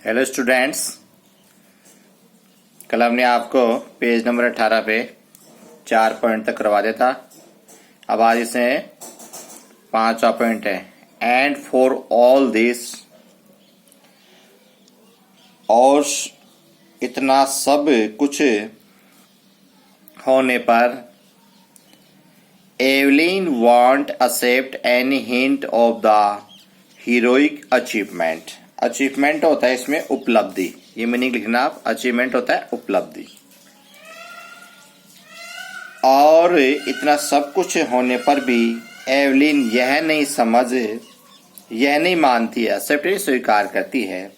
Hello students, कल हमने आपको पेज नंबर 18 पे 4 पॉइंट तक करवा दिया था। अब आज इसमें 5वां पॉइंट है। एंड फॉर ऑल दिस, और इतना सब कुछ होने पर Evelyn won't accept any hint of the heroic achievement. Achievement होता है इसमें उपलब्धि, ये मीनिंग लिखना आप। अचीवमेंट होता है उपलब्धि। और इतना सब कुछ होने पर भी एवलिन यह नहीं मानती है, एक्सेप्ट नहीं स्वीकार करती है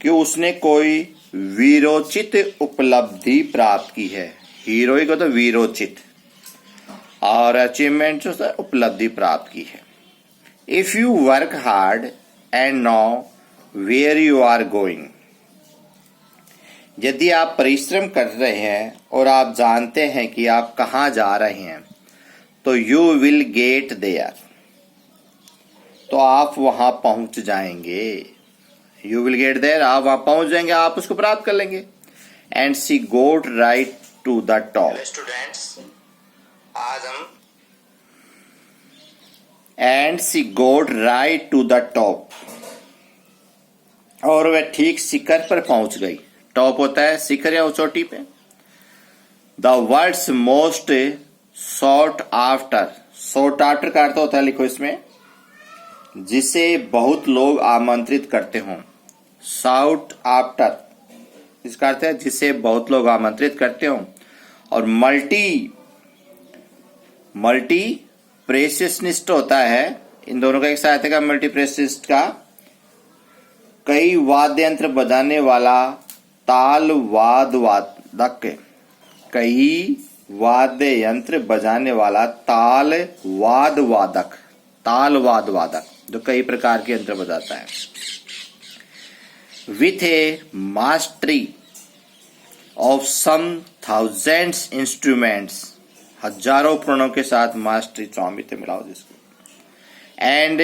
कि उसने कोई वीरोचित उपलब्धि प्राप्त की है। हीरोइक को तो वीरोचित, और अचीवमेंट जो है उपलब्धि प्राप्त की है। If you work hard and know where you are going, यदि आप परिश्रम कर रहे हैं और आप जानते हैं कि आप कहाँ जा रहे हैं, तो यू विल गेट देयर, तो आप वहां पहुंच जाएंगे। यू विल गेट देयर, आप वहां पहुंच जाएंगे, आप उसको प्राप्त कर लेंगे। And she got right to the top. Students, आज हम and she got right to the top, और वह ठीक शिखर पर पहुंच गई। टॉप होता है शिखर या चोटी पे। The words most sought after, sought after का अर्थ होता है, लिखो इसमें, जिसे बहुत लोग आमंत्रित करते हों। साउट आफ्टर इसका अर्थ है जिसे बहुत लोग आमंत्रित करते हों। और मल्टी प्रेसियसनिस्ट होता है, इन दोनों का एक साथ है। मल्टी प्रेसियनिस्ट का कई वाद्य यंत्र बजाने वाला ताल वाद वादक, कई वाद्य यंत्र बजाने वाला ताल वाद वादक जो कई प्रकार के यंत्र बजाता है। With a mastery of some thousands instruments, हजारों उपकरणों के साथ मास्टरी, स्वामित्व मिलाओ जिसको। एंड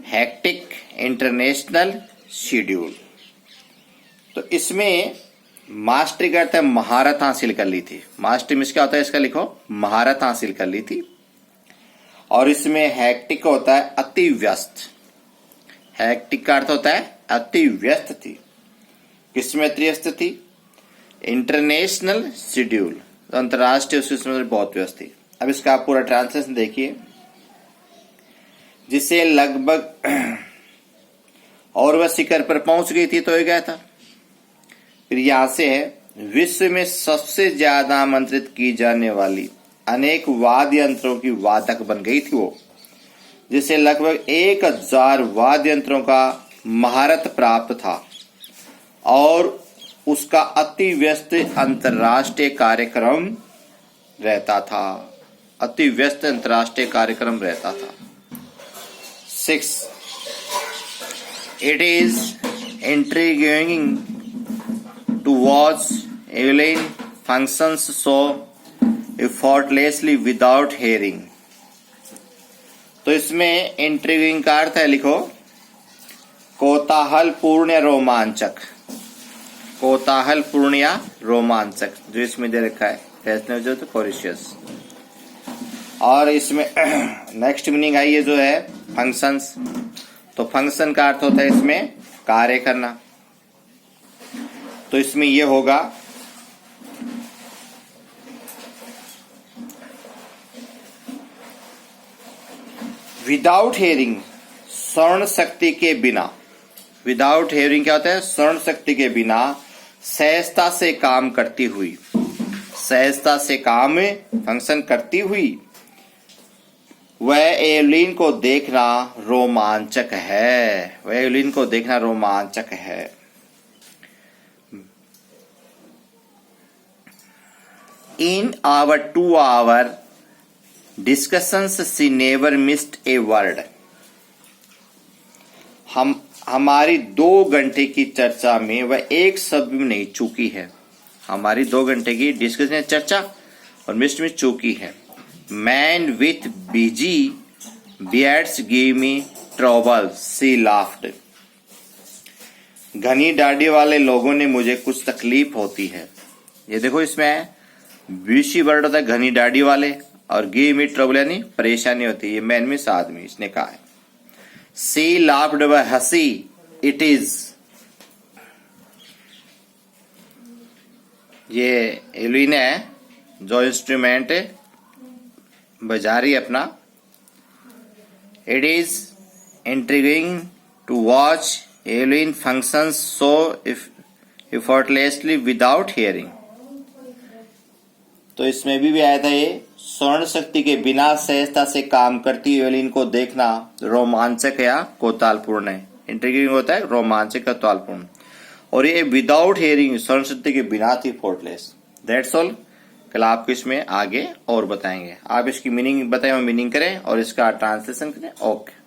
हेक्टिक इंटरनेशनल शेड्यूल, तो इसमें मास्टरी का अर्थ है महारत हासिल कर ली थी। मास्टरी में क्या होता है, इसका लिखो, महारत हासिल कर ली थी। और इसमें हेक्टिक होता है अति व्यस्त। हेक्टिक का अर्थ होता है अति व्यस्त थी। किसमें अति व्यस्त थी? इंटरनेशनल शेड्यूल, अंतरराष्ट्रीय उसमें बहुत व्यस्त थी। अब इसका आप पूरा ट्रांसलेशन देखिए। जिसे लगभग और वह शिखर पर पहुंच गई थी, तो हो गया था। फिर यहां से है, विश्व में सबसे ज्यादा आमंत्रित की जाने वाली अनेक वाद्य यंत्रों की वादक बन गई थी वो, जिसे लगभग 1000 वाद्य यंत्रों का महारत प्राप्त था। और उसका अति व्यस्त अंतरराष्ट्रीय कार्यक्रम रहता था। अति व्यस्त अंतरराष्ट्रीय कार्यक्रम रहता था। 6. It is intriguing to watch Evelyn functions so effortlessly without hearing. तो इसमें इंट्रीगिंग का अर्थ है, लिखो, कोताहल पूर्ण या रोमांचक। कोताहल पूर्ण या रोमांचक जो इसमें दे रखा है, फैसने जो तो कोरिशियस। और इसमें नेक्स्ट मीनिंग आई है जो है फंक्शंस। तो फंक्शन का अर्थ होता है इसमें कार्य करना। तो इसमें ये होगा विदाउट हेयरिंग, श्रवण शक्ति के बिना। विदाउट हेयरिंग क्या होता है? श्रवण शक्ति के बिना सहजता से काम करती हुई, सहजता से काम फंक्शन करती हुई वह एवलिन को देखना रोमांचक है। वह एवलिन को देखना रोमांचक है। In our 2 hour discussions she never missed a word. हमारी 2 घंटे की चर्चा में वह एक शब्द भी नहीं चूकी है। हमारी 2 घंटे की डिस्कशन, चर्चा और मिस्ड में चूकी है। Man with busy beards give me trouble, she laughed. घनी दाढ़ी वाले लोगों ने मुझे कुछ तकलीफ होती है। ये देखो इसमें बीसी वर्ड होता है घनी दाढ़ी वाले, और गिव मी ट्रबल यानी परेशानी होती है। ये मैन मीन्स आदमी, इसने कहा है। सी लाफ्ड वह हंसी, इट इज, ये एलिन है जो इंस्ट्रूमेंट बजा रही है अपना। It is intriguing to watch Evelyn functions so effortlessly without hearing. तो इसमें भी आया था ये स्वर्ण शक्ति के बिना सहजता से काम करती एलिन को देखना रोमांचक या कौतूहलपूर्ण है। इंट्रिगिंग होता है रोमांचक कौतूहलपूर्ण, और ये विदाउट हियरिंग स्वर्ण शक्ति के बिना थी एफर्टलेस। That's all. कल आपको इसमें आगे और बताएंगे। आप इसकी मीनिंग बताएं और मीनिंग करें और इसका ट्रांसलेशन करें। ओके।